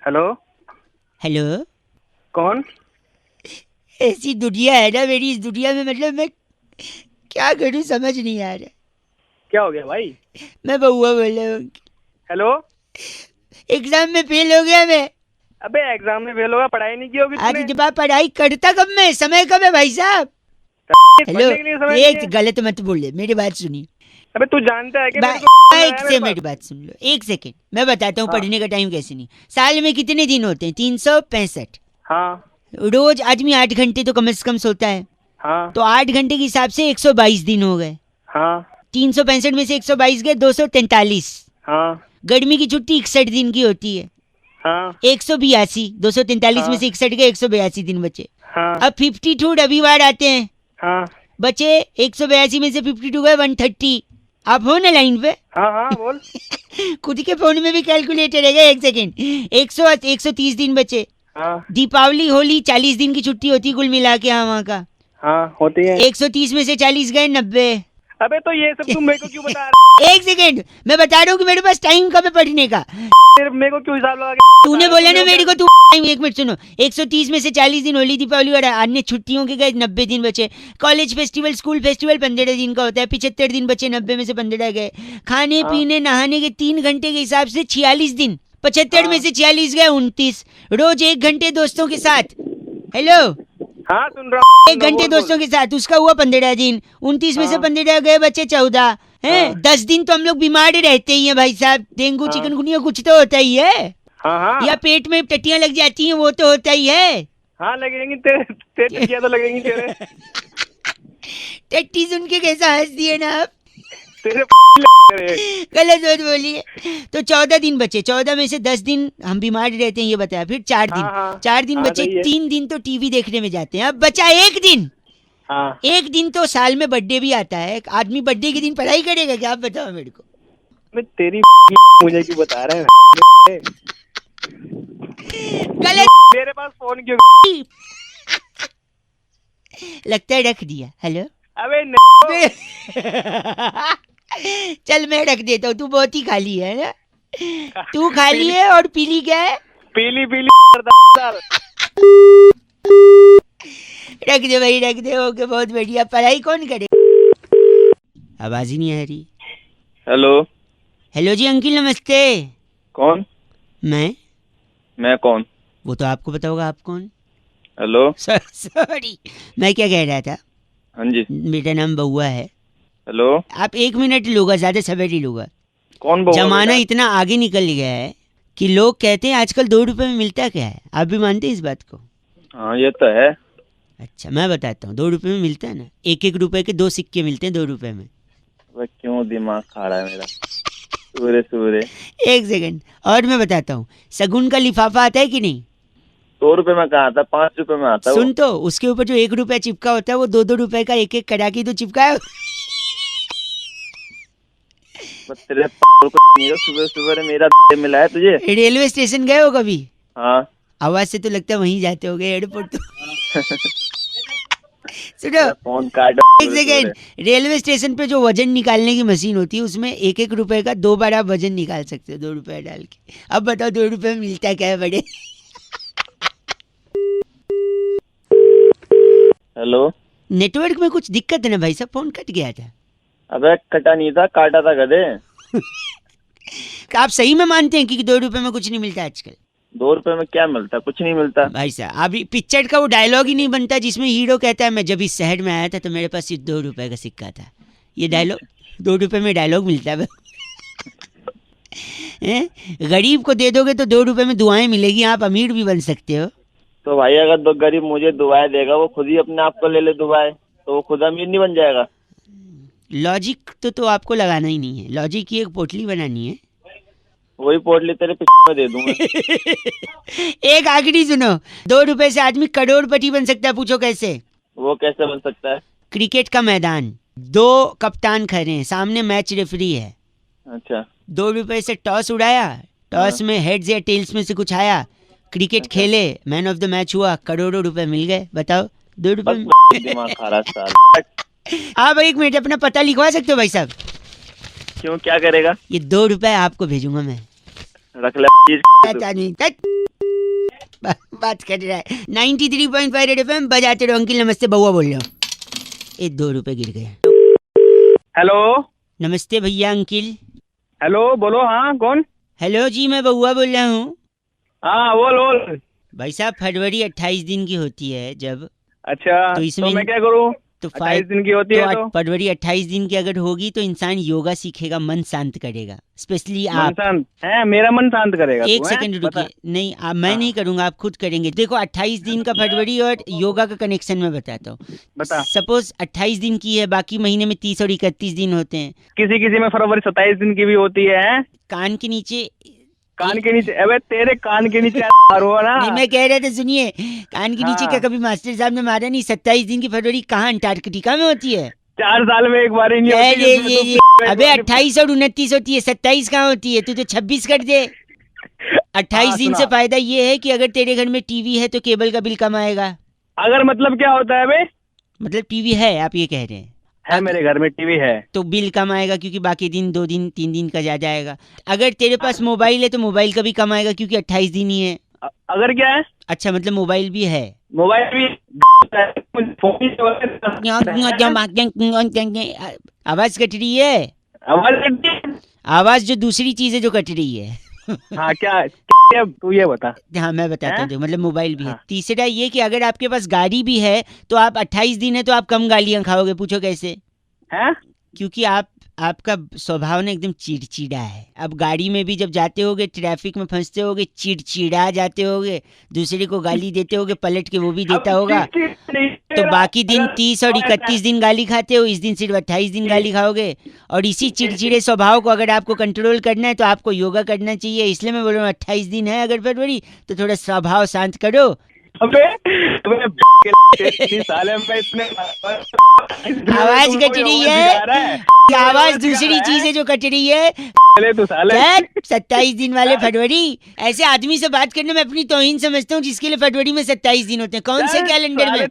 Hello. Hello. कौन? ऐसी दुनिया है ना मेरी, इस दुनिया में मतलब मैं क्या करूं समझ नहीं आ रहा। क्या हो गया भाई? मैं बउआ बोल रहा हूँ। हेलो। एग्जाम में फेल हो गया मैं। अबे एग्जाम में फेल होगा, पढ़ाई नहीं की होगी अरे तूने? जब आप पढ़ाई करता कब, मैं समय कब है भाई साहब। हेलो। पढ़ने के लिए समय नहीं ये है। गलत मत बोलिए, मेरी बात सुनिए। अबे तू जानता है कि मेरे को एक लगाया से मेरे पास। मेरी बात सुन लो, एक सेकेंड मैं बताता हूँ हाँ पढ़ने का टाइम कैसे नहीं। साल में कितने दिन होते हैं? 365। हाँ रोज आदमी 8 घंटे तो कम से कम सोता है। हाँ तो 8 घंटे के हिसाब से 122 दिन हो गए। हाँ 365 में से 122 गए 243। हाँ गर्मी की छुट्टी 61 दिन की होती है। हाँ 182, 243 में हाँ से 61 गए, 182 दिन बचे। हाँ अब 52 रविवार आते हैं, हाँ बचे 182 में से 52 गए 130। आप हो ना लाइन पे? हाँ हाँ बोल। खुद के फोन में भी कैलकुलेटर है क्या? एक सेकेंड। 130 दिन बचे। हाँ दीपावली होली 40 दिन की छुट्टी होती कुल मिला के यहाँ वहाँ का। हाँ होती है। 130 में से 40 गए 90। अबे तो ये सब तुम मेरे को क्यों बता रहा एक सेकेंड, मैं बता रहा हूँ कि मेरे पास टाइम कब है पढ़ने का। है? मेरे को क्यों हिसाब लगा के बता तूने रहा है? बोला ना मेरे मेरे को, क्या- तू एक मिनट सुनो। 130 में से 40 दिन होली दीपावली और अन्य छुट्टियों के गए, 90 दिन बचे। कॉलेज फेस्टिवल स्कूल फेस्टिवल 15 दिन का होता है, 75 दिन बचे, 90 में से 15 गए। खाने हाँ पीने नहाने के 3 घंटे के हिसाब से 46 दिन, 75 में हाँ से 46 गए 29। रोज 1 घंटे दोस्तों के साथ। हेलो। हाँ एक सुन रहा घंटे बोल बोल। दोस्तों के साथ, उसका हुआ 15 दिन। 29 में से हाँ 15 गए, बचे 14 हैं। हाँ 10 दिन तो हम लोग बीमार रहते ही हैं भाई साहब, डेंगू हाँ चिकनगुनिया कुछ तो होता ही है। हाँ या हाँ पेट में टट्टियां लग जाती हैं, वो तो होता ही है। हाँ लगेंगी तेरे तेरे टटिया तो लगेंगी तेरे। टट्टी सुन के कैसा हंस दिए ना आप। तेरे तेरे। गलत मत बोलिए। तो 14 दिन बचे, 14 में से 10 दिन हम बीमार रहते हैं ये बताया। फिर 4 दिन, हाँ हाँ 4 दिन हाँ बचे। सही है। 3 दिन तो टीवी देखने में जाते हैं। अब बचा 1 दिन। हाँ 1 दिन तो साल में बर्थडे भी आता है। एक आदमी बर्थडे के दिन पढ़ाई करेगा क्या? आप बताओ मेरे को। मैं तेरी मुझे क्यों बता रहे हैं? क्यों गलत। मेरे पास फोन क्यों? लगता है रख दिया। हेलो। अबे नहीं। चल मैं रख देता हूँ, तू बहुत ही खाली है ना। तू खाली पीली है और पीली क्या है? पीली पीली सरदार। रख दे भाई, रख दे। ओके, बहुत बढ़िया। पढ़ाई कौन करे? आवाज ही नहीं आ रही। हेलो। हेलो जी अंकिल, नमस्ते। कौन? मैं कौन? वो तो आपको पता होगा, आप कौन? हेलो। सॉरी। मैं क्या कह रहा था, हाँ जी। मेरा नाम बउआ है। हेलो। आप 1 मिनट लूंगा, ज्यादा समय नहीं लूंगा। कौन बहुआ जमाना बेटा? इतना आगे निकल गया है कि लोग कहते हैं आजकल 2 रुपए में मिलता क्या है। आप भी मानते हैं इस बात को? हाँ ये तो है। अच्छा मैं बताता हूँ, 2 रुपए में मिलता है ना। 1 1 रुपए के 2 सिक्के मिलते हैं 2 रुपए में। वह क्यों दिमाग खा रहा है मेरा? सूरे सूरे। एक सेकंड और मैं बताता हूँ, शगुन का लिफाफा आता है कि नहीं? 2 रुपए में कहा आता, 5 रुपए में आता वो। सुन तो, उसके ऊपर जो 1 रुपया चिपका होता है वो 2 2 रुपए का एक एक कड़ा की तो चिपका है। बस तेरे सुबह सुबह मेरा मिला है तुझे। रेलवे स्टेशन गए हो कभी? हाँ। आवाज से तो लगता है वहीं जाते हो गए, एयरपोर्ट तो। सुनो, तेरा फोन काट एक सेकेंड। रेलवे स्टेशन पे जो वजन निकालने की मशीन होती है, उसमें 1 1 रुपए का 2 बार आप वजन निकाल सकते हो, 2 रुपए डाल के। अब बताओ 2 रुपए में मिलता क्या है बड़े? हेलो। नेटवर्क में कुछ दिक्कत है ना भाई साहब, फोन कट गया था। अबे कटा नहीं था, काटा था गधे। आप सही में मानते हैं कि 2 रुपए में कुछ नहीं मिलता आजकल? 2 रुपए में क्या मिलता? कुछ नहीं मिलता भाई साहब, अभी पिक्चर का वो डायलॉग ही नहीं बनता जिसमें हीरो कहता है मैं जब इस शहर में आया था तो मेरे पास सिर्फ 2 रुपए का सिक्का था। ये डायलॉग 2 रुपए में डायलॉग मिलता है। गरीब को दे दोगे तो 2 रुपए में दुआएं मिलेगी, आप अमीर भी बन सकते हो। तो भाई अगर दो गरीब मुझे दुआएं देगा, वो खुद ही अपने आप को ले ले दुआएं, तो वो खुद अमीर नहीं बन जाएगा? लॉजिक तो आपको लगाना ही नहीं है, लॉजिक की एक पोटली बनानी है। वही पोटली तेरे में दे दूंगा। एक आखिरी सुनो, 2 रुपए से आदमी करोड़पति बन सकता है, पूछो कैसे? वो कैसे बन सकता है? क्रिकेट का मैदान, 2 कप्तान खड़े हैं, सामने मैच रेफरी है। अच्छा। 2 रुपए से टॉस उड़ाया, टॉस में हेड्स या टेल्स में से कुछ आया, क्रिकेट खेले, मैन ऑफ द मैच हुआ, करोड़ों रुपए मिल गए। बताओ 2 रुपए में। दिमाग खा रहा साल। आप 1 मिनट अपना पता लिखवा सकते हो भाई साहब? क्यों, क्या करेगा? ये 2 रुपए आपको भेजूंगा मैं। रख ले। पता नहीं। बात कर रहा है 93.5 रेड एफएम बजाते रहो। अंकिल नमस्ते, बउआ बोल रहा हूँ। ये 2 रुपए गिर गए। हेलो नमस्ते भैया अंकिल। हेलो बोलो। हाँ कौन? हेलो जी, मैं बउआ बोल रहा हूँ। हाँ बोल बोल। भाई साहब फरवरी 28 दिन की होती है जब, अच्छा तो इसमें मैं क्या करूँ? तो 28 दिन की होती है तो फरवरी 28 दिन की अगर होगी तो इंसान योगा सीखेगा, मन शांत करेगा। स्पेशली मन आप। शांत है, मेरा मन शांत करेगा एक तू, हैं? सेकंड बता। रुकिए। नहीं मैं हाँ। नहीं करूंगा, आप खुद करेंगे। देखो 28 दिन का फरवरी और योगा का कनेक्शन मैं बताता हूँ। बता। सपोज 28 दिन की है, बाकी महीने में 30 और 31 दिन होते हैं। किसी किसी में फरवरी 27 दिन की भी होती है, हैं? कान के नीचे। कान के नीचे? अबे तेरे कान के नीचे मारो ना। नहीं मैं कह रहा था, सुनिए। कान के नीचे हाँ। क्या कभी मास्टर साहब ने मारा नहीं? 27 दिन की फरवरी कहाँ अंटार्कटिका में होती है? 4 साल में एक बार ही नहीं अरे होती जिसमें ये तू अबे 28 और 29 होती है, 27 कहाँ होती है? तू तो 26 कर दे। 28 हाँ, दिन सुना। से फायदा ये है कि अगर तेरे घर में टीवी है तो केबल का बिल कम आएगा। अगर मतलब क्या होता है बे? मतलब टीवी है, आप ये कह रहे हैं? है, मेरे घर में टीवी है। तो बिल कम आएगा क्योंकि बाकी दिन 2 दिन 3 दिन का ज्यादा आएगा। अगर तेरे पास मोबाइल है तो मोबाइल का भी कम आएगा क्योंकि 28 दिन ही है। अगर क्या है? अच्छा मतलब मोबाइल भी है। मोबाइल भी फोन ही आवाज कट रही है। आवाज जो दूसरी चीज है जो कट रही है। हाँ क्या तू ये बता। हाँ मैं बताता हूँ, मतलब मोबाइल भी है। हाँ। तीसरा ये कि अगर आपके पास गाड़ी भी है तो आप 28 दिन है तो आप कम गालियां खाओगे। पूछो कैसे? हैं? क्योंकि आपका स्वभाव ना एकदम चिड़चिड़ा है। अब गाड़ी में भी जब जाते होगे, ट्रैफिक में फंसते होगे, चिड़चिड़ा जाते होगे, दूसरे को गाली देते होगे, पलट के वो भी देता होगा। तो बाकी दिन 30 और 31 दिन गाली खाते हो, इस दिन सिर्फ 28 दिन गाली खाओगे। और इसी चिड़चिड़े स्वभाव को अगर आपको कंट्रोल करना है तो आपको योगा करना चाहिए। इसलिए मैं बोल रहा हूँ 28 दिन है अगर फरवरी, तो थोड़ा स्वभाव शांत करो। साले में इतने आवाज कट रही है। आवाज दूसरी चीज है जो कट रही है। तू साले 27 दिन वाले फरवरी। ऐसे आदमी से बात करने में अपनी तौहीन समझता हूँ जिसके लिए फरवरी में 27 दिन होते हैं। कौन से कैलेंडर में?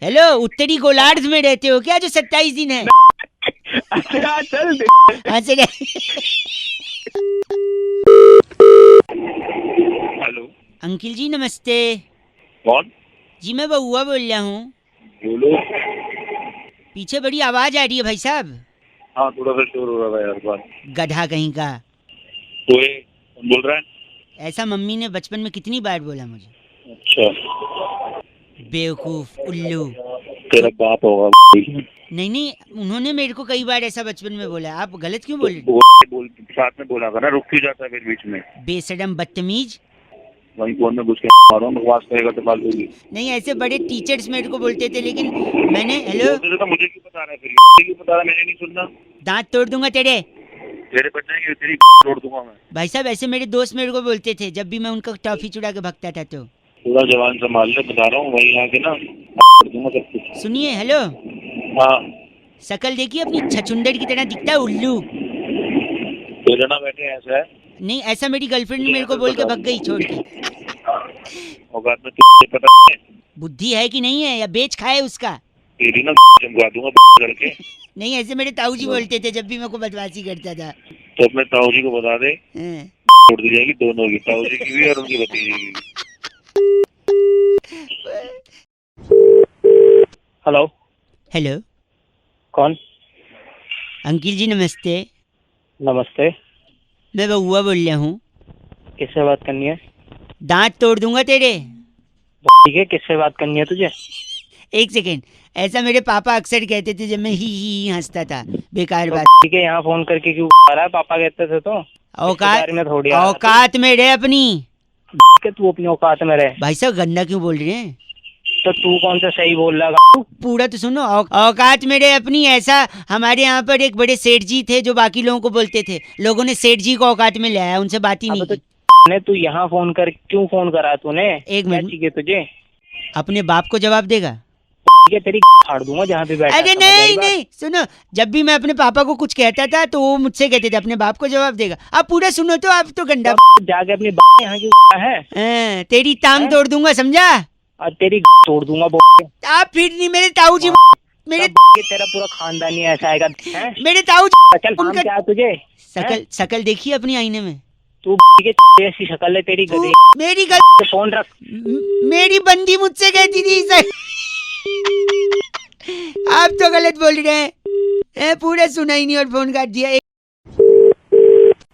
हेलो, उत्तरी गोलार्ध में रहते हो क्या जो 27 दिन है? अच्छा चल। हेलो अंकिल जी नमस्ते। कौन? जी मैं बउआ बोल रहा हूँ। बोलो। पीछे बड़ी आवाज आ रही है भाई साहब। हाँ थोड़ा सा शोर हो रहा है यार बात। गधा कहीं का। कोई कौन बोल रहा है? ऐसा मम्मी ने बचपन में कितनी बार बोला मुझे। अच्छा बेवकूफ, उल्लू। तेरा बाप होगा। नहीं नहीं, उन्होंने मेरे को कई बार ऐसा बचपन में बोला। आप गलत क्यों बोल रहे? बोल साथ में बोला कर ना, रुक क्यों जाता है फिर बीच में? बेशरम बदतमीज। वही फोन में घुस के मारो, बकवास करेगा तो फालतू की। नहीं ऐसे बड़े टीचर्स मेरे को बोलते थे, लेकिन मैंने हेलो तो मुझे क्यों बता रहा है फिर? क्यों बता रहा है? मैंने नहीं सुनना। दांत तोड़ दूंगा तेरे। तेरे बच जाएंगे, तेरी तोड़ दूंगा मैं। भाई साहब ऐसे मेरे दोस्त मेरे को बोलते थे जब भी मैं उनका टॉफी चुरा के भगता था। तो पूरा जवान संभाल ले, बता रहा हूँ। वही आके ना तोड़ दूंगा सब कुछ। सुनिए हेलो, हाँ शकल देखिए अपनी छछुंदर की तरह दिखता है, उल्लू। तेरे ना बैठे ऐसा है। नहीं ऐसा मेरी गर्लफ्रेंड मेरे को बोल के भग गई छोड़ के। औकात में तुझे पता है? बुद्धि है कि नहीं है या बेच खाए उसका? तेरी ना चमका दूंगा करके। नहीं ऐसे मेरे ताऊ जी बोलते थे जब भी मेरे को बदमाशी करता था। तो अपने ताऊ जी को बता दे, हाँ। तोड़ दी जाएगी दोनों की, ताऊ जी की भी और उनकी भतीजी की भी। हेलो हेलो कौन? अंकिल जी नमस्ते। नमस्ते। मैं बउआ बोल रहा हूँ। किससे बात करनी है? दांत तोड़ दूंगा तेरे। ठीक है, किससे बात करनी है तुझे? एक सेकेंड, ऐसा मेरे पापा अक्सर कहते थे जब मैं ही हंसता था। बेकार बात। ठीक है, यहाँ फोन करके क्यों आ रहा है? पापा कहते थे तो औकात में थोड़ी आ रहा है। औकात में रहे अपनी। कि तू अपनी औकात में रहे। भाई साहब गंदा क्यों बोल रहे हैं? तो तू कौन सा सही बोल रहा है? पूरा तो सुनो। औकात में रहे अपनी। ऐसा हमारे यहाँ पर एक बड़े सेठ जी थे जो बाकी लोगों को बोलते थे। लोगों ने सेठ जी को औकात में ले आया, उनसे बात ही नहीं की। ने तू यहाँ फोन कर क्यों फोन करा तूने? एक मिनट, चाहिए तुझे? अपने बाप को जवाब देगा? तेरी फाड़ दूंगा जहाँ पे बैठा। अरे नहीं नहीं सुनो, जब भी मैं अपने पापा को कुछ कहता था तो वो मुझसे कहते थे अपने बाप को जवाब देगा। आप पूरा सुनो तो आप तो गंदा जाके अपनी यहाँ की है। तेरी टांग तोड़ दूंगा, समझा? और तेरी तोड़ दूंगा। आप फिर नहीं मेरे ताऊ जी, मेरे तेरा पूरा खानदानी ऐसा आएगा। मेरे ताऊ जी चल क्या तुझे? शकल देखिए अपनी आईने में। तू के ऐसी शक्ल है तेरी गधी। मेरी गलती, फोन रख। मेरी बंदी मुझसे कहती थी सर। आप तो गलत बोल रहे हैं। पूरा सुना ही नहीं और फोन काट दिया।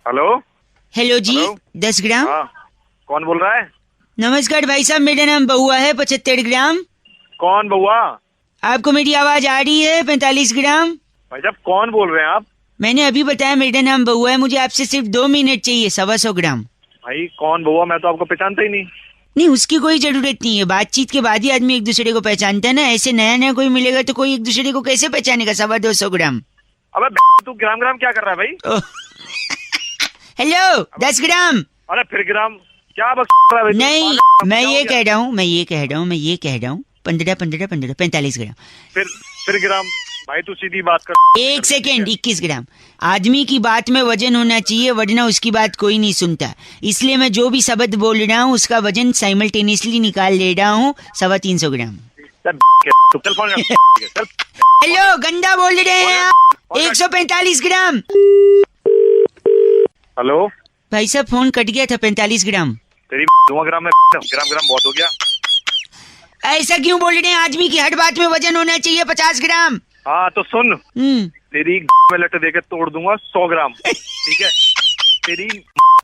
हेलो। हेलो जी। हेलो? 10 ग्राम। हाँ, कौन बोल रहा है? नमस्कार भाई साहब, मेरा नाम बउआ है। 75 ग्राम। कौन बउआ? आपको मेरी आवाज आ रही है? 45 ग्राम। भाई साहब कौन बोल रहे हैं आप? मैंने अभी बताया मेरा नाम बउआ है। मुझे आपसे सिर्फ 2 मिनट चाहिए। 125 ग्राम। भाई कौन बउआ? मैं तो आपको पहचानता ही नहीं। नहीं, उसकी कोई जरूरत नहीं है। बातचीत के बाद ही आदमी एक दूसरे को पहचानता है ना। ऐसे नया नया कोई मिलेगा तो कोई एक दूसरे को कैसे पहचानेगा? 225 ग्राम। अबे तू ग्राम ग्राम क्या कर रहा है भाई? हेलो 10 ग्राम। अरे फिर ग्राम क्या बक रहा है भाई? नहीं, मैं ये कह रहा हूँ 15 15 15 45 ग्राम। फिर ग्राम। भाई तू सीधी बात कर। 1 सेकेंड। 21 ग्राम। आदमी की बात में वजन होना चाहिए, वरना उसकी बात कोई नहीं सुनता। इसलिए मैं जो भी शब्द बोल रहा हूँ उसका वजन साइमल्टेनियसली निकाल ले रहा हूँ। 325 ग्राम। चल फोन रख। हेलो, गंदा बोल रहे हैं आप। 145 ग्राम। हेलो भाई साहब फोन कट गया था। 45 ग्राम। तेरी 2 ग्राम में ग्राम ग्राम बहुत हो गया। ऐसा क्यों बोल रहे हैं? आदमी की हर बात में वजन होना चाहिए। 50 ग्राम। हाँ तो सुन, तेरी में लट देके तोड़ दूंगा 100 ग्राम। ठीक है? तेरी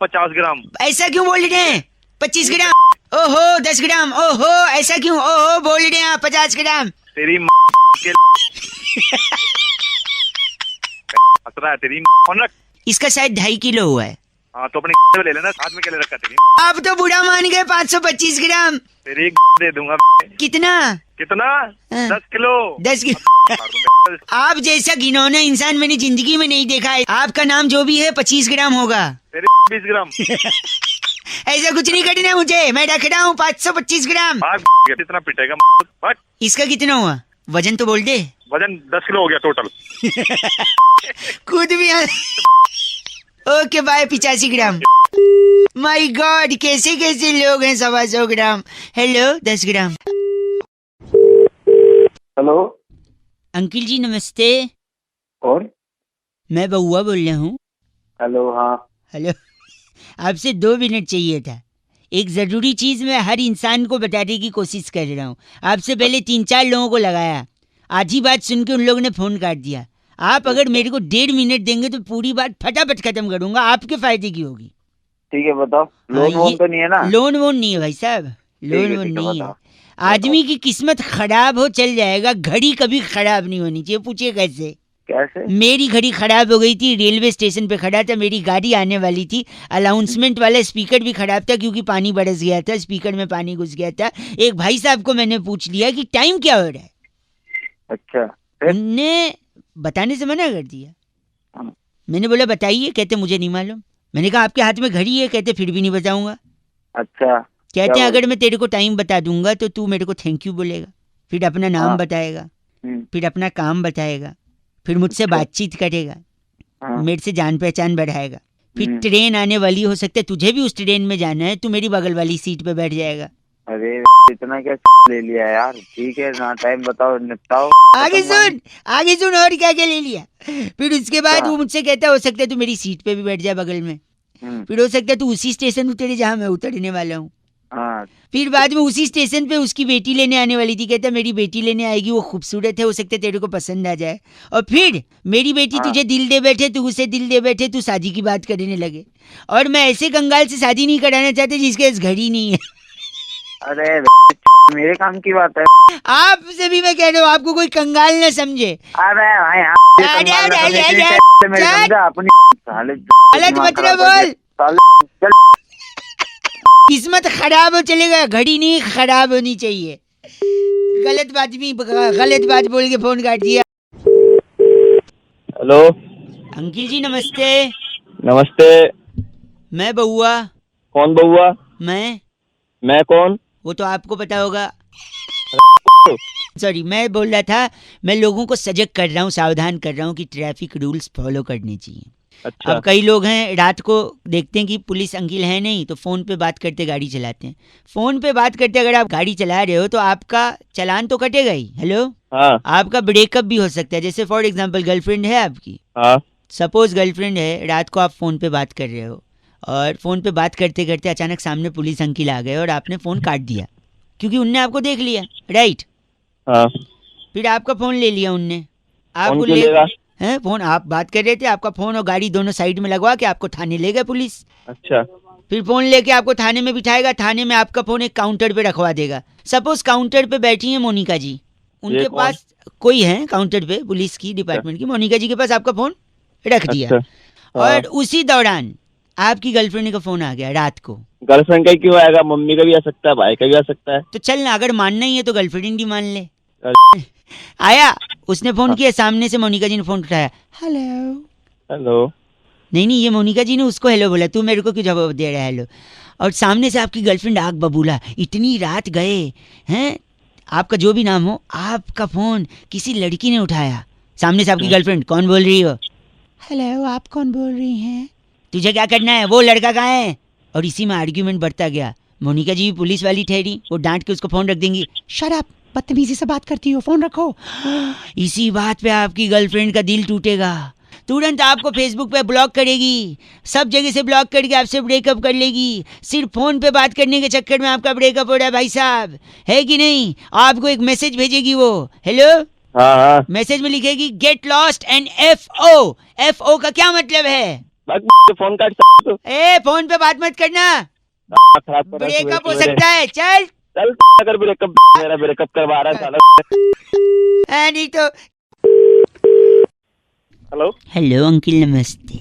50 ग्राम। ऐसा क्यों बोल रहे हैं? 25 ग्राम। ओहो 10 ग्राम। ओहो ऐसा क्यों? ओहो बोल रहे हैं आप। 50 ग्राम। तेरी के हंस तेरी फोन रख। इसका शायद 2.5 किलो हुआ है। हाँ तो अपने ले लेना। हाथ में क्या ले रखा तेरी? आप तो बुरा मान गए। 525 ग्राम। तेरी दे दूंगा। कितना? कितना? हाँ। 10 किलो। 10 किलो। आप जैसा घिनौना इंसान मैंने जिंदगी में नहीं देखा है। आपका नाम जो भी है 25 ग्राम होगा। तेरी 20 ग्राम। ऐसा कुछ नहीं करना मुझे। मैं रख रहा हूँ 525 ग्राम। कितना पिटेगा? इसका कितना हुआ? वजन तो बोल दे। वजन 10 किलो हो गया टोटल। खुद भी। Okay bye. 85 gram. My god, कैसे कैसे लोग हैं। 125 gram. Hello 10 gram. Hello uncle ji नमस्ते। कौन? मैं बउआ बोल रहा हूँ। हेलो। हाँ हेलो। आपसे 2 मिनट चाहिए था। एक जरूरी चीज मैं हर इंसान को बताने की कोशिश कर रहा हूँ। आपसे पहले 3-4 लोगों को लगाया। आधी बात सुन के उन लोगों ने फोन काट दिया। आप अगर मेरे को 1.5 मिनट देंगे तो पूरी बात फटाफट खत्म करूंगा। आपके फायदे की होगी। ठीक है बताओ। लोन वोन तो नहीं है ना? लोन वोन नहीं है भाई साहब। लोन वोन नहीं है। बताओ। आदमी की किस्मत खराब हो चल जाएगा, घड़ी कभी खराब नहीं होनी चाहिए। पूछिए कैसे? कैसे? मेरी घड़ी खराब हो गई थी। रेलवे स्टेशन पे खड़ा था, मेरी गाड़ी आने वाली थी। अनाउंसमेंट वाला स्पीकर भी खराब था क्योंकि पानी बरस गया था। स्पीकर में पानी घुस गया था। एक भाई साहब को मैंने पूछ लिया कि टाइम क्या हो रहा है। अच्छा। उनने बताने से मना कर दिया। हाँ। मैंने बोला बताइए। कहते मुझे नहीं मालूम। मैंने कहा आपके हाथ में घड़ी है? कहते फिर भी नहीं बताऊंगा। अच्छा। कहते हैं अगर मैं तेरे को टाइम बता दूंगा तो तू मेरे को थैंक यू बोलेगा, फिर अपना नाम बताएगा, फिर अपना काम बताएगा, फिर मुझसे बातचीत करेगा, मेरे से जान पहचान बढ़ाएगा, फिर ट्रेन आने वाली हो सकता है तुझे भी उस ट्रेन में जाना है, तू मेरी बगल वाली सीट पे बैठ जाएगा। अरे इतना क्या ले लिया यार। ठीक है ना, टाइम बताओ निपटाओ। आगे सुन और क्या क्या ले लिया। फिर उसके बाद वो मुझसे कहता हो सकता है तू मेरी सीट पे भी बैठ जाए बगल में, फिर हो सकता है तू उसी स्टेशन उतरे जहाँ मैं उतरने वाला हूँ। फिर बाद में उसी स्टेशन पे उसकी बेटी लेने आने वाली थी। कहता मेरी बेटी लेने आएगी, वो खूबसूरत है, हो सकता है तेरे को पसंद आ जाए। और फिर मेरी बेटी तुझे दिल दे बैठे, तू उसे दिल दे बैठे, तू शादी की बात करने लगे। और मैं ऐसे कंगाल से शादी नहीं कराना चाहते जिसके पास घड़ी नहीं है। अरे मेरे काम की बात है। आपसे भी मैं कह रहा हूँ, आपको कोई कंगाल न समझे। गलत मत बोल। किस्मत खराब हो चलेगा, घड़ी नहीं खराब होनी चाहिए। गलत बात बोल के फोन काट दिया। हेलो अंकिल जी नमस्ते। नमस्ते। मैं बउआ। कौन बउआ? मैं कौन? वो तो आपको पता होगा। सॉरी, मैं बोल रहा था मैं लोगों को सजग कर रहा हूँ, सावधान कर रहा हूँ कि ट्रैफिक रूल्स फॉलो करने चाहिए। अच्छा। अब कई लोग हैं रात को देखते हैं कि पुलिस अंकिल है नहीं, तो फोन पे बात करते गाड़ी चलाते हैं। फोन पे बात करते अगर आप गाड़ी चला रहे हो तो आपका चालान तो कटेगा ही। हेलो। हाँ। आपका ब्रेकअप भी हो सकता है। जैसे फॉर एग्जांपल गर्लफ्रेंड है आपकी। हाँ। सपोज गर्लफ्रेंड है, रात को आप फोन पे बात कर रहे हो और फ़ोन पे बात करते करते अचानक सामने पुलिस अंकिल आ गए और आपने फ़ोन काट दिया क्योंकि उनने आपको देख लिया, राइट? हाँ। फिर आपका फ़ोन ले लिया उनने, आपको कौन क्यों ले लेगा? हैं फ़ोन, आप बात कर रहे थे, आपका फ़ोन और गाड़ी दोनों साइड में लगवा के आपको थाने ले गए पुलिस। अच्छा। फिर फ़ोन लेके आपको थाने में बिठाएगा, थाने में आपका फ़ोन एक काउंटर पे रखवा देगा। सपोज काउंटर पे बैठी हैं मोनिका जी, उनके कौन? पास कोई है काउंटर पे, पुलिस की डिपार्टमेंट की, मोनिका जी के पास आपका फ़ोन रख दिया। अच्छा। हाँ। और उसी दौरान आपकी गर्लफ्रेंड का फ़ोन आ गया रात को। गर्लफ्रेंड का ही क्यों आएगा? मम्मी का भी आ सकता है, भाई का भी आ सकता है। तो चल ना, अगर मानना ही है तो गर्लफ्रेंड ही मान ले। अरे। आया, उसने फ़ोन हाँ। किया, सामने से मोनिका जी ने फ़ोन उठाया, हेलो। हेलो। नहीं, ये मोनिका जी ने उसको हेलो बोला, तू मेरे को क्यों जवाब दे रहा है हेलो? और सामने से आपकी गर्लफ्रेंड आग बबूला, इतनी रात गए हैं, आपका जो भी नाम हो, आपका फ़ोन किसी लड़की ने उठाया। सामने से आपकी गर्लफ्रेंड, कौन बोल रही हो? हेलो, आप कौन बोल रही हैं? तुझे क्या करना है? वो लड़का कहाँ है? और इसी में आर्ग्यूमेंट बढ़ता गया। मोनिका जी भी पुलिस वाली ठहरी, वो डांट के उसको फ़ोन रख देंगी, शट अप, बदतमीजी से बात करती हो, फ़ोन रखो। इसी बात पे आपकी गर्लफ्रेंड का दिल टूटेगा, तुरंत आपको फेसबुक पे ब्लॉक करेगी, सब जगह से ब्लॉक करके आपसे ब्रेकअप कर लेगी। सिर्फ फोन पे बात करने के चक्कर में आपका ब्रेकअप हो रहा है भाई साहब, है कि नहीं? आपको एक मैसेज भेजेगी वो, हेलो। हाँ हाँ। मैसेज में लिखेगी get lost and FO। FO का क्या मतलब है? फोन काट तो फोन पे बात मत करना, खराब कर रहा है ब्रेकअप हो सुबह सकता है। चल चल अगर ब्रेकअप, मेरा ब्रेकअप करवा रहा है साला। नहीं तो। हेलो। हेलो अंकिल, नमस्ते।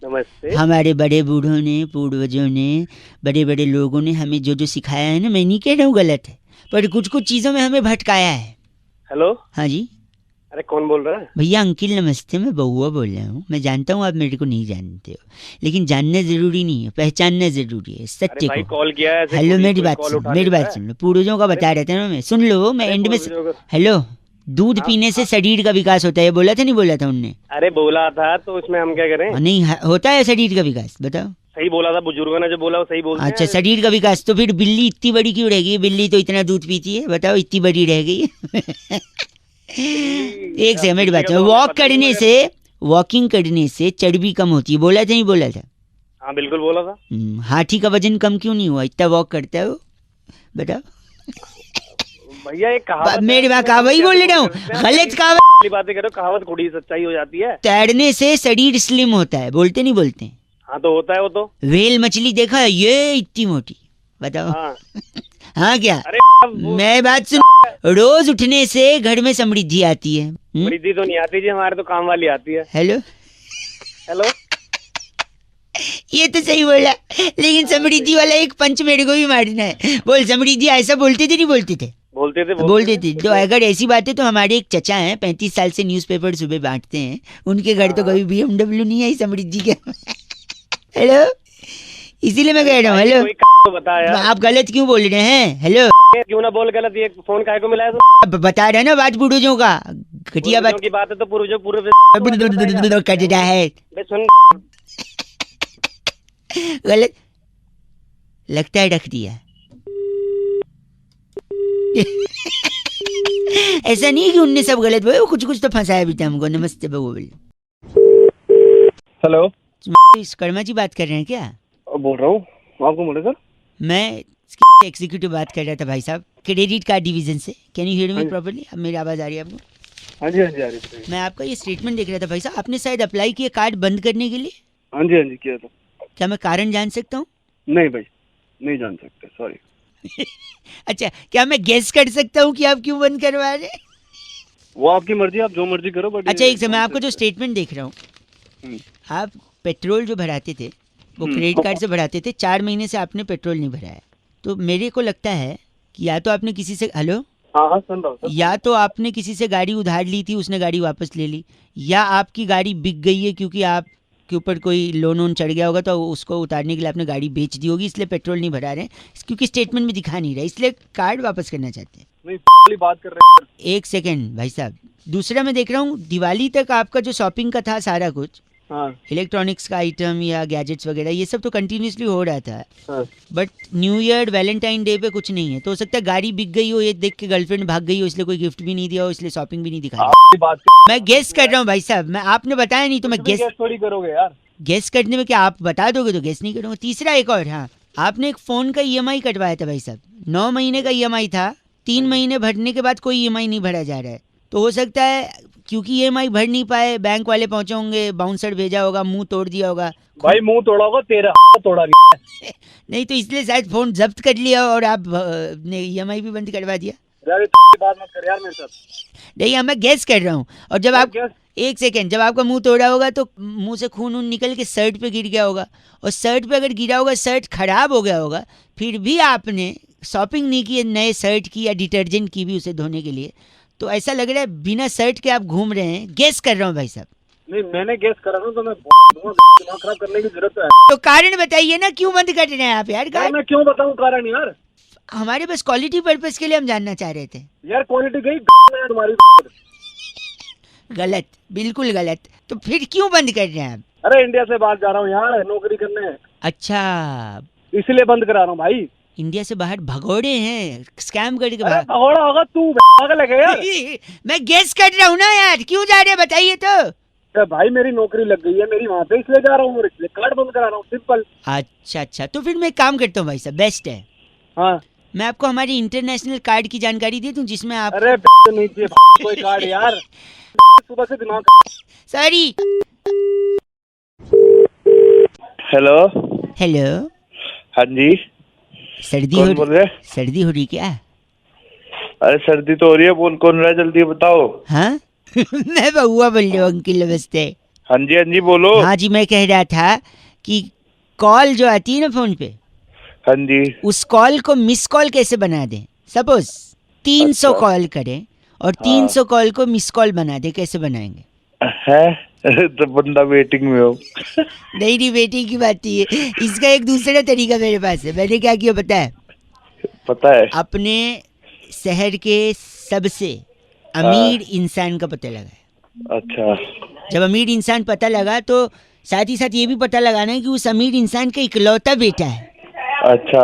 नमस्ते। हमारे बड़े बूढ़ों ने, पूर्वजों ने, बड़े बड़े लोगों ने हमें जो जो सिखाया है ना, मैं नहीं कह रहा हूँ गलत है, पर कुछ कुछ चीज़ों में हमें भटकाया है। हेलो। हाँ जी अरे कौन बोल रहा है? भैया, अंकिल नमस्ते, मैं बउआ बोल रहा हूँ। मैं जानता हूँ आप मेरे को नहीं जानते हो, लेकिन जानना जरूरी नहीं है, पहचानना जरूरी है अरे सत्य भाई को। कॉल किया है ऐसे हेलो, कोई मेरी बात कॉल सुन, उठा मेरी लेता बात है? सुन, पूर्वजों का बता रहा था ना मैं, सुन लो, मैं अरे एंड में पूर्वजों का- हेलो, दूध हाँ, पीने से हाँ। शरीर का विकास होता है, ये बोला था नहीं बोला था उनने? अरे बोला था तो उसमें हम क्या करें? नहीं होता है शरीर का विकास, बताओ। सही बोला था, बुजुर्गों ने जो बोला वो सही बोलते हैं। अच्छा, शरीर का विकास, तो फिर बिल्ली इतनी बड़ी क्यों रह गई? बिल्ली तो इतना दूध पीती है, बताओ, इतनी बड़ी रह गई है। एक से मेरी बात, बिल्ली का तो हमें वॉक पता नहीं करने मगर- से, वॉकिंग करने से चर्बी कम होती है, बोला था नहीं बोला था? हाँ बिल्कुल बोला था। हाथी का वजन कम क्यों नहीं हुआ? इतना वॉक करता है वो, बताओ। भैया एक कहावत मेरी है, बात उसमें वही हम बोल कैसे रहा हूँ, बोल सकते हैं? गलत सही कहावत। वाली बातें करो, कहावत थोड़ी सच्चाई हो जाती है। तैरने से शरीर स्लिम होता है, बोलते नहीं बोलते? हाँ तो होता है वो तो। व्हेल मछली देखा है, ये इतनी मोटी, बताओ। हाँ। हाँ क्या? अरे अब वो मैं बात सुन, रोज उठने से घर में समृद्धि आती है। वृद्धि तो नहीं आती जी, हमारे तो काम वाली आती है। Hello, hello. ये तो सही बोला, लेकिन समृद्धि वाला एक पंच मेरे को भी मारना है। बोल समृद्धि, ऐसा बोलते थे नहीं बोलते थे? बोलते थे। तो अगर ऐसी बात है तो हमारे एक चचा हैं, 35 साल से न्यूज़पेपर सुबह बांटते हैं, उनके घर तो कभी BMW नहीं आई समृद्धि के। हेलो, इसीलिए मैं कह रहा हूँ हेलो। कोई तो बता यार, आप गलत क्यों बोल रहे हैं? हेलो, क्यों ना बोल गलत, ये फोन काहे को मिला है? अब बता रहे हैं ना बात पूर्वजों का, घटिया बात पूर्वजों की बात है तो पूर्वजों पूर्व कर रहा है, बे सुन। गलत लगता है, रख दिया। ऐसा नहीं है कि उनने सब गलत बोले, वो कुछ कुछ तो फंसाया भी था हमको। नमस्ते बबू। हेलो, कर्मा जी बात कर रहे हैं क्या? बोल रहा हूँ, आपको बोले सर? मैं एग्जीक्यूटिव बात कर रहा था भाई साहब, क्रेडिट कार्ड डिवीजन से। Can you hear me properly? अब मेरी आवाज़ आ रही है आपको? हाँ जी, हाँ जी, आ रही है। मैं आपका ये स्टेटमेंट देख रहा था भाई साहब, आपने शायद अप्लाई किया कार्ड बंद करने के लिए। हाँ जी, हाँ जी, किया था। क्या मैं कारण जान सकता हूँ? नहीं भाई, नहीं जान सकते, सॉरी। अच्छा, क्या मैं गेस कर सकता हूँ कि आप क्यों बंद करवा रहे हैं? वो आपकी मर्जी, आप जो मर्जी करो, बट अच्छा, एक समय आपको जो स्टेटमेंट देख रहा हूँ, आप पेट्रोल जो भराते थे वो क्रेडिट कार्ड से भराते थे, 4 महीने से आपने पेट्रोल नहीं भराया, तो मेरे को लगता है कि या तो आपने किसी से, हेलो, हाँ हाँ सुन रहा हूँ, या तो आपने किसी से गाड़ी उधार ली थी, उसने गाड़ी वापस ले ली, या आपकी गाड़ी बिक गई है क्योंकि आपके ऊपर कोई लोन वोन चढ़ गया होगा, तो उसको उतारने के लिए आपने गाड़ी बेच दी होगी, इसलिए पेट्रोल नहीं भरा रहे हैं, क्योंकि स्टेटमेंट में दिखा नहीं रहा, इसलिए कार्ड वापस करना चाहते हैं। नहीं बात कर रहे हैं। एक सेकेंड भाई साहब, दूसरा मैं देख रहा हूँ दिवाली तक आपका जो शॉपिंग का था सारा कुछ, हाँ इलेक्ट्रॉनिक्स का आइटम या गैजेट्स वगैरह, ये सब तो कंटिन्यूसली हो रहा था, हाँ। But new year Valentine day पे कुछ नहीं है, तो हो सकता है गाड़ी बिक गई हो, ये देख के गर्लफ्रेंड भाग गई हो, इसलिए कोई गिफ्ट भी नहीं दिया हो, इसलिए शॉपिंग भी नहीं दिखाई। आपकी बात मैं गेस कर रहा हूँ भाई साहब, मैं आपने बताया नहीं तो मैं गेस। थोड़ी करोगे यार। गेस करने में क्या आप बता दोगे तो गेस नहीं करूँगा। तीसरा एक और, हाँ, आपने एक फ़ोन का EMI कटवाया था भाई साहब, 9 महीने का EMI था, 3 महीने भरने के बाद कोई EMI नहीं भरा जा रहा है, तो हो सकता है क्योंकि EMI भर नहीं पाए, बैंक वाले पहुंचे होंगे, बाउंसर भेजा होगा, मुंह तोड़ दिया होगा। भाई मुंह तोड़ा होगा तेरा तोड़ा नहीं तो इसलिए शायद फ़ोन जब्त कर लिया और आप ने EMI भी बंद करवा दिया। यार बात मत कर यार मेरे साथ। नहीं, मैं गेस कर रहा हूँ। और जब आप एक सेकेंड, जब आपका मुंह तोड़ा होगा तो मुंह से खून उन निकल के शर्ट पे गिर गया होगा, और शर्ट पे अगर गिरा होगा, शर्ट खराब हो गया होगा, फिर भी आपने शॉपिंग नहीं की है नए शर्ट की या डिटर्जेंट की भी उसे धोने के लिए, तो ऐसा लग रहा है बिना शर्ट के आप घूम रहे हैं। गेस कर रहा हूँ भाई साहब। नहीं मैंने गेस करा था तो मैं दिमाग खराब करने की जरूरत है। तो कारण बताइए ना, क्यों बंद कर रहे हैं आप यार? मैं क्यों बताऊं कारण यार? हमारे पास क्वालिटी पर्पस के लिए हम जानना चाह रहे थे। यार क्वालिटी गई तुम्हारी। गलत, बिल्कुल गलत। तो फिर क्यों बंद कर रहे हैं आप? अरे इंडिया से बाहर जा रहा हूँ यार नौकरी करने। अच्छा, इसलिए बंद करा रहा हूँ भाई। इंडिया से बाहर भगोड़े हैं, स्कैम करके अरे बाहर। भगोड़ा होगा तू, पागल है यार। मैं गेस कर रहा हूँ ना यार, क्यों जा रहे हैं बताइए तो। अरे भाई मेरी नौकरी लग गई है मेरी वहाँ पे, इसलिए जा रहा हूँ, इसलिए कार्ड बंद करा रहा हूँ, सिंपल। अच्छा, तो फिर मैं एक काम करता हूँ भाई साहब, बेस्ट है, हाँ मैं आपको हमारी इंटरनेशनल कार्ड की जानकारी दे दूं जिसमें आप। अरे नहीं चाहिए कोई कार्ड यार, सुबह से दिमाग। सॉरी। हेलो। हेलो। हाँ जी, सर्दी कौन बोल रहे? सर्दी हो रही क्या? अरे सर्दी तो हो रही है, बोल कौन रहा है, जल्दी बताओ। हाँ मैं बउआ बोल रही हूँ अंकिल, नमस्ते। हाँ जी बोलो। हाँ जी, मैं कह रहा था कि कॉल जो आती है ना फोन पे, हाँ जी। उस कॉल को मिस कॉल कैसे बना दें? सपोज 300 अच्छा। कॉल करें और 300 कॉल को मिस कॉल बना दे, कैसे बनाएंगे? है तो बंदा वेटिंग में हो। नहीं बेटी की बात नहीं है, इसका एक दूसरा तरीका मेरे पास है। मैंने क्या किया पता है? पता है। अपने शहर के सबसे अमीर इंसान का पता लगाया। अच्छा। जब अमीर इंसान पता लगा तो साथ ही साथ ये भी पता लगाना है कि उस अमीर इंसान का इकलौता बेटा है। अच्छा।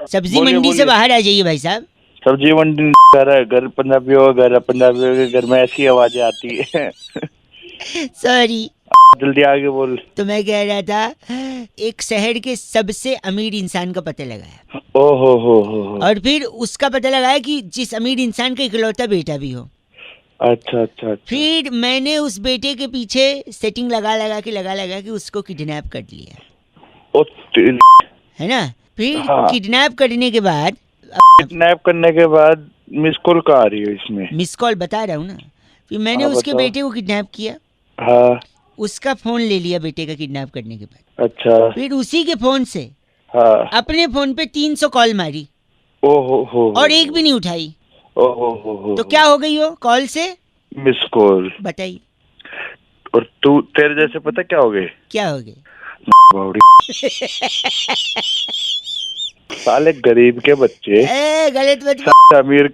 सब्जी मंडी से बाहर आ जाइए भाई साहब। सब्जी मंडी घर पंजाबी हो, घर पंजाबी हो, घर में ऐसी आवाजें आती है। सॉरी, जल्दी आगे बोल। तो मैं कह रहा था एक शहर के सबसे अमीर इंसान का पता लगाया। ओहो हो। और फिर उसका पता लगाया कि जिस अमीर इंसान का इकलौता बेटा भी हो। अच्छा। फिर मैंने उस बेटे के पीछे सेटिंग लगा के उसको किडनैप कर लिया, ओ है ना? फिर हाँ। किडनैप करने के बाद, किडनैप करने के बाद मिस कॉल कहाँ आ रही है इसमें? मिस कॉल बता रहा हूँ ना। फिर मैंने हाँ, उसके बताओ। बेटे को किडनैप किया, हाँ। उसका फोन ले लिया बेटे का किडनैप करने के बाद। अच्छा। फिर उसी के फोन से हाँ। अपने फोन पे 300 कॉल मारी ओहो हो। और एक भी नहीं उठाई। ओहो हो। तो क्या हो गई हो कॉल से? Miss call. बताइए और तू तेरे जैसे पता क्या हो गए? क्या हो गए? साले गरीब के बच्चे गलत मत। अमीर।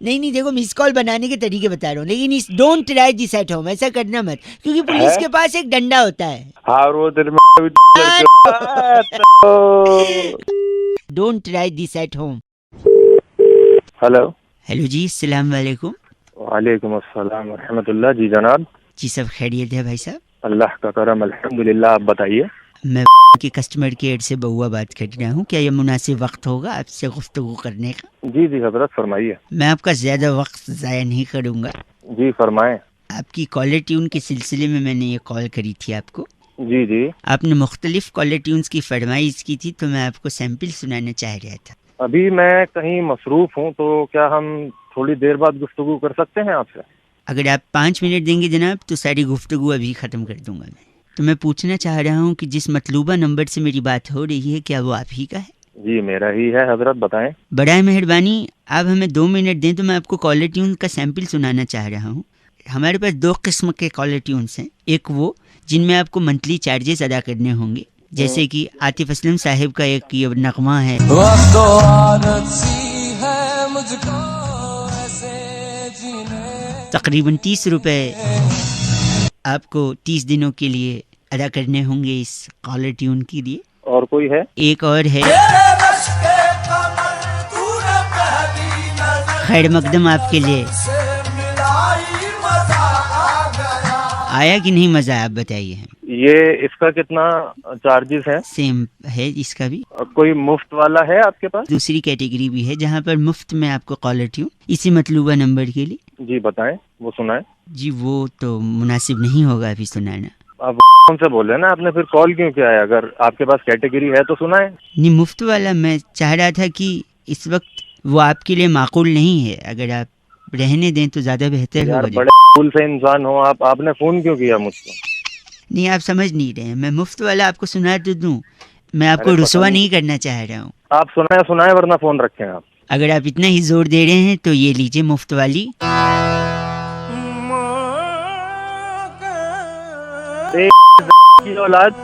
नहीं देखो, मिस कॉल बनाने के तरीके बता रहा हूँ, लेकिन इस don't try this at home, ऐसा करना मत, क्योंकि पुलिस के पास एक डंडा होता है। हाँ, और वो तेरे में don't try this at home. Hello ji, अस्सलाम वालेकुम। वालेकुम अस्सलाम रहमतुल्लाह। जी जनाब। जी सब खैरियत है भाई साहब? अल्लाह का करम अल्हम्दुलिल्लाह। आप बताइए। मैं की कस्टमर केयर से बउआ बात कर रहा हूँ, क्या ये मुनासिब वक्त होगा आपसे गुफ्तगू करने का? जी हजरत फरमाइए। मैं आपका ज्यादा वक्त ज़ाया नहीं करूँगा। जी फरमाएं। आपकी कॉलर ट्यून के सिलसिले में मैंने ये कॉल करी थी आपको। जी आपने मुख्तलिफ कॉलर ट्यून्स की फरमाइश की थी, तो मैं आपको सैंपल सुनाना चाह रहा था। अभी मैं कहीं मसरूफ हूँ, तो क्या हम थोड़ी देर बाद गुफ्तगू कर सकते हैं आपसे? अगर आप 5 मिनट देंगे जनाब तो सारी गुफ्तगू अभी ख़त्म कर दूंगा मैं। तो मैं पूछना चाह रहा हूँ कि जिस मतलूबा नंबर से मेरी बात हो रही है, क्या वो आप ही का है? जी मेरा ही है हजरत, बताएं। बड़ा मेहरबानी, आप हमें 2 मिनट दें तो मैं आपको कॉलर ट्यून का सैंपल सुनाना चाह रहा हूँ। हमारे पास 2 किस्म के कॉलर ट्यून्स हैं। एक वो जिनमें आपको मंथली चार्जेस अदा करने होंगे, जैसे कि आतिफ असलम साहिब का एक ये नगमा है, तकरीबन 30 रुपए आपको 30 दिनों के लिए अदा करने होंगे इस कॉलर ट्यून के लिए। और कोई है? एक और है, खैर मकदम आपके लिए आया कि नहीं मजा, आप बताइए। ये इसका कितना चार्जेस है? सेम है इसका भी। कोई मुफ्त वाला है आपके पास? दूसरी कैटेगरी भी है जहाँ पर मुफ्त में आपको कॉलर ट्यून इसी मतलूबा नंबर के लिए। जी बताएं, वो सुनाएं। जी वो तो मुनासिब नहीं होगा अभी सुनाना। आप कौन से बोल रहे हैं ना, आपने फिर कॉल क्यों किया है? अगर आपके पास कैटेगरी है तो सुनाएं। नहीं, मुफ्त वाला मैं चाह रहा था कि इस वक्त वो आपके लिए माकूल नहीं है, अगर आप रहने दें तो ज्यादा बेहतर यार होगा। बड़े फूल से इंसान हो आप, आपने फोन क्यों किया मुझको? नहीं, आप समझ नहीं रहे हैं। मैं मुफ्त वाला आपको सुना तो दूं, मैं आपको रुसवा नहीं करना चाह रहा हूँ। आप सुनाए वरना फोन रखें आप। अगर आप इतना ही जोर दे रहे हैं तो ये लीजिए मुफ्त वाली। की औलाद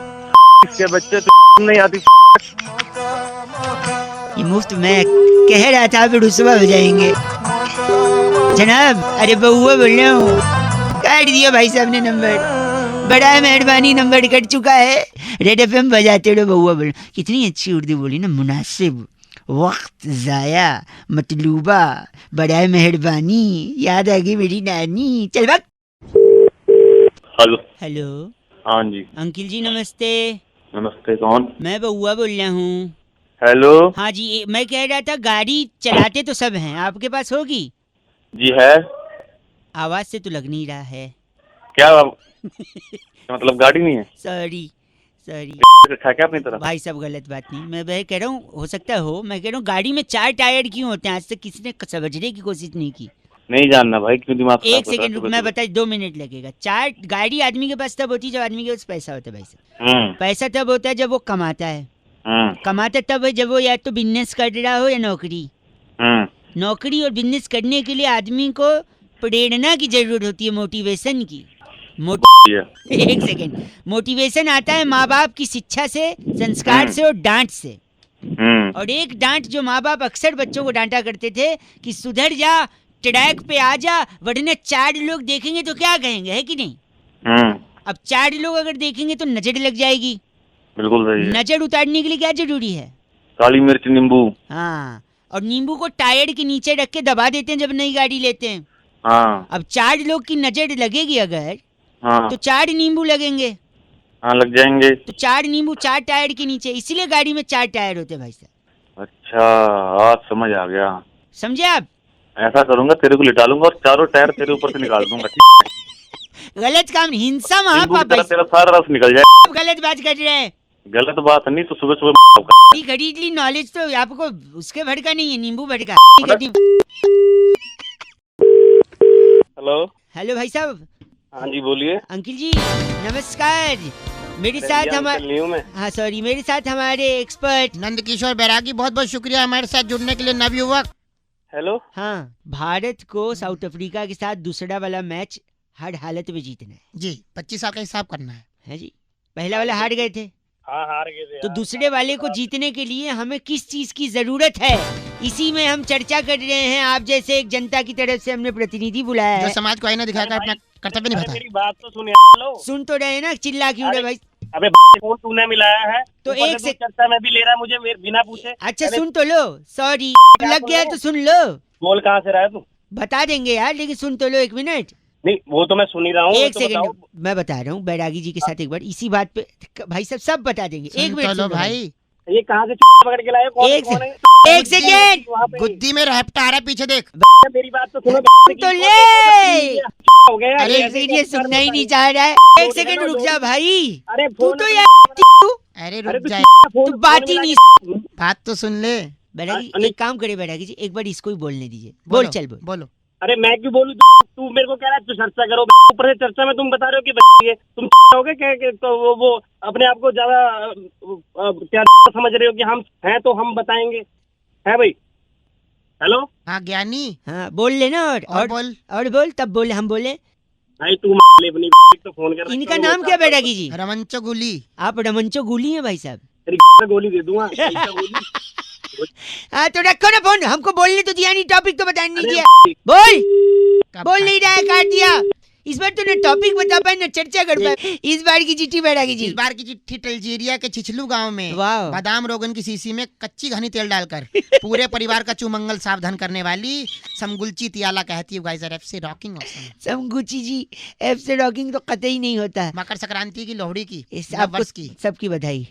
इसके बच्चे तो नहीं आती। ये मुफ्त मैं कह रहा था, आप रुसवा हो जाएंगे जनाब। अरे बउआ बोल रहा हूँ, काट दिया भाई साहब ने नंबर। बड़ा मेहरबानी, नंबर कट चुका है। रेड एफएम बजाते रहो बउआ बोल। कितनी अच्छी उर्दू बोली ना, मुनासिब, वक्त जाया, मतलूबा, बड़ा मेहरबानी, याद आ गई मेरी नानी। चल वक्त। हेलो। हेलो हाँ जी। अंकिल जी नमस्ते। नमस्ते, कौन? मैं बउआ बोल रहा हूँ। हेलो। हाँ जी, मैं कह रहा था गाड़ी चलाते तो सब हैं, आपके पास होगी? जी है। आवाज से तो लग नहीं रहा है। क्या मतलब गाड़ी नहीं है? सॉरी सॉरी रखा क्या अपनी तरफ? भाई साहब गलत बात नहीं, मैं कह रहा हूँ हो सकता हो, मैं कह रहा हूँ गाड़ी में 4 टायर क्यों होते हैं? आज तक किसी ने समझने की कोशिश नहीं की। नहीं जानना भाई, क्यों दिमाग खराब एक कर रहा है सेकंड रुक, सुबह मैं सुबह? बता, 2 मिनट लगेगा। 4 गाड़ी आदमी के पास तब होती है जब आदमी के पास पैसा होता है भाई साहब। पैसा तब होता है जब वो कमाता है। कमाता तब है जब वो या तो बिजनेस कर रहा हो या नौकरी। नौकरी और बिजनेस करने के लिए आदमी को प्रेरणा की जरूरत होती है, मोटिवेशन की। एक सेकंड, मोटिवेशन आता है माँ बाप की शिक्षा से, संस्कार से और डांट से। और एक डांट जो माँ बाप अक्सर बच्चों को डांटा करते थे कि सुधर जा, ट्रैक पे आ जा, वरना 4 लोग देखेंगे तो क्या कहेंगे, है कि नहीं? अब 4 लोग अगर देखेंगे तो नजर लग जाएगी। बिल्कुल सही है। नजर उतारने के लिए क्या जरूरी है? काली मिर्च, नींबू। हाँ, और नींबू को टायर के नीचे रख के दबा देते हैं जब नई गाड़ी लेते हैं। हाँ। अब 4 लोग की नजर लगेगी अगर, हाँ तो 4 नींबू लगेंगे। हाँ लग जाएंगे। तो 4 नींबू 4 टायर के नीचे, इसीलिए गाड़ी में 4 टायर होते हैं भाई साहब। अच्छा, आज समझ आ गया। समझे आप? ऐसा करूंगा, तेरे को लिटा लूंगा और चारों टायर तेरे ऊपर से निकाल दूंगा। गलत काम, हिंसा नींबू महापाप की तरह भाई तेरा सारा रस निकल जाए। साहब, गलत बात कर रहे हैं। गलत बात नहीं तो सुबह सुबह खरीद ली नॉलेज, तो आपको उसके भड़का नहीं है, नींबू भड़का। हेलो। हेलो भाई साहब। हाँ जी बोलिए। अंकिल जी नमस्कार। मेरे साथ हमारे, हाँ सॉरी, मेरे साथ हमारे एक्सपर्ट नंदकिशोर बैरागी, बहुत बहुत शुक्रिया हमारे साथ जुड़ने के लिए नवयुवक। हेलो। हाँ, भारत को साउथ अफ्रीका के साथ दूसरा वाला मैच हर हालत में जीतना है जी, 25 साल का हिसाब करना है जी। पहला वाला हार गए थे, हाँ हार गए थे। तो दूसरे वाले को जीतने के लिए हमें किस चीज की जरूरत है, इसी में हम चर्चा कर रहे हैं। आप जैसे एक जनता की तरफ से हमने प्रतिनिधि बुलाया जो है। समाज को आईना दिखाकर अपना कर्तव्य निभाता है। मेरी बात तो सुन। सुन तो रहे हैं ना, चिल्ला क्यों रहे भाई? अबे फोन तूने मिलाया है तो ऊपर एक से से तू चर्चा में भी ले रहा है मुझे बिना पूछे। अच्छा अरे सुन तो लो, सॉरी लग सुन गया रहे तो सुन लो। बोल कहाँ से रहा है तू? बता देंगे यार, लेकिन सुन तो लो 1 मिनट। नहीं वो तो मैं सुन ही रहा हूँ। एक तो सेकंड बताओ। मैं बता रहा हूँ बैरागी जी के साथ एक बार इसी बात पे भाई साहब सब बता देंगे। सुन 1 तो मिनट लो सुन लो भाई, ये कहाँ से पकड़ के लाए? कौन एक कौन है? एक सेकंड वहाँ पे गुद्दी में रहपटा आ रहा है, पीछे देख। मेरी बात तो सुनो। तो ले। हो गया। अरे ऐसे फिर क्या ये कर सुनना ही बता नहीं रही? चाह रहा है। एक दो सेकंड मिनट, रुक दो जा मिनट। भाई, अरे तू फोन तो में- यार अरे अरे रुक तू जाए, फोन- तू बात ही फोन नहीं। मिला बात तो सुन ले। बैरागी अरे- एक काम करे बैरागी जी, एक बार इसको ही बोलने दीजिए। बोल चल बोल। बोलो। अरे मैं क्यों बोलूं? तू मेरे को कह रहा है तू चर्चा करो, ऊपर से चर्चा में तुम बता रहे हो कि ये तुम हो गए क्या? तो वो अपने आप को ज्यादा क्या समझ रहे हो कि हम हैं तो हम बताएंगे, है भाई? हेलो हाँ ज्ञानी, हाँ बोल लेना और बोल। और बोल, तब बोले हम बोले। भाई तू अपनी तो फोन कर। इनका नाम क्या बैरागी जी? रमंचो गुली। आप रमंचो गुली हैं भाई साहब? तेरी गोली दे दूंगा। हाँ तो रखो ना फोन, हमको बोलने तो दिया नहीं, टॉपिक तो बताने नहीं अरे दिया। बोल बोल नहीं रहा है, काट दिया। इस बार तो ना टॉपिक बता पाए ना चर्चा कर पाए। इस बार की चिट्ठी बैरागी जी। इस बार की चिट्ठी अल्जीरिया के छिछलू गांव में वाह। बादाम रोगन की शीशी में कच्ची घनी तेल डालकर पूरे परिवार का चुमंगल सावधान करने वाली समगुलची तियाला कहती है guys are FC rocking awesome. समगुची जी एफ से रॉकिंग तो कतई नहीं होता। मकर संक्रांति की लोहड़ी की आपको वर्ष की सबकी बधाई।